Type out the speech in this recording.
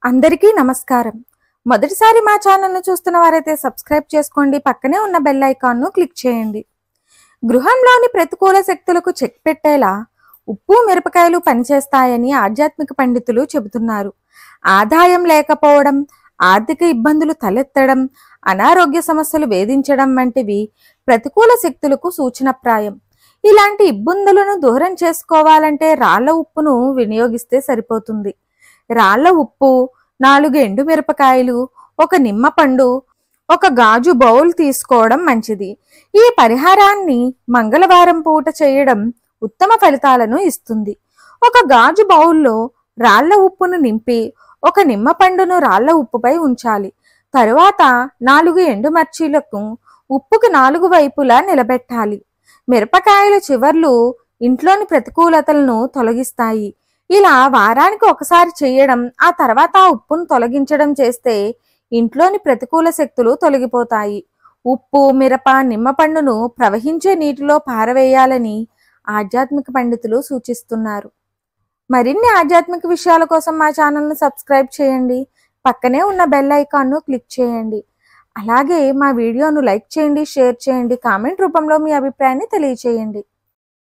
అందరికీ నమస్కారం. మొదటిసారి మా ఛానల్ను చూస్తున్న వారైతే సబ్స్క్రైబ్ చేసుకోండి, పక్కనే ఉన్న బెల్ ఐకాన్ను క్లిక్ చేయండి. గృహంలోని ప్రతికూల శక్తులకు చెక్ పెట్టేలా ఉప్పు మిరపకాయలు పనిచేస్తాయని ఆధ్యాత్మిక పండితులు చెబుతున్నారు. ఆదాయం లేకపోవడం, ఆర్థిక ఇబ్బందులు తలెత్తడం, అనారోగ్య సమస్యలు వేధించడం వంటివి ప్రతికూల శక్తులకు సూచనప్రాయం. ఇలాంటి ఇబ్బందులను దూరం చేసుకోవాలంటే రాళ్ల ఉప్పును వినియోగిస్తే సరిపోతుంది. రాళ్ల ఉప్పు, 4 ఎండుమిరపకాయలు, 1 నిమ్మపండు, 1 గాజు బౌల్ తీసుకోవడం మంచిది. ఈ పరిహారాన్ని మంగళవారం పూట చేయడం ఉత్తమ ఫలితాలను ఇస్తుంది. 1 గాజు బౌల్లో రాళ్ల ఉప్పును నింపి 1 నిమ్మపండును రాళ్ల ఉప్పుపై ఉంచాలి. తరువాత 4 ఎండుమిర్చీలకు ఉప్పుకు 4 వైపులా నిలబెట్టాలి. మిరపకాయల చివర్లు ఇంట్లోని ప్రతికూలతలను తొలగిస్తాయి. ఇలా వారానికి ఒకసారి చేయడం, ఆ తర్వాత ఆ ఉప్పును తొలగించడం చేస్తే ఇంట్లోని ప్రతికూల శక్తులు తొలగిపోతాయి. ఉప్పు, మిరప, నిమ్మపండును ప్రవహించే నీటిలో పారవేయాలని ఆధ్యాత్మిక పండితులు సూచిస్తున్నారు. మరిన్ని ఆధ్యాత్మిక విషయాల కోసం మా ఛానల్ను సబ్స్క్రైబ్ చేయండి, పక్కనే ఉన్న బెల్ ఐకాన్ను క్లిక్ చేయండి. అలాగే మా వీడియోను లైక్ చేయండి, షేర్ చేయండి, కామెంట్ రూపంలో మీ అభిప్రాయాన్ని తెలియచేయండి.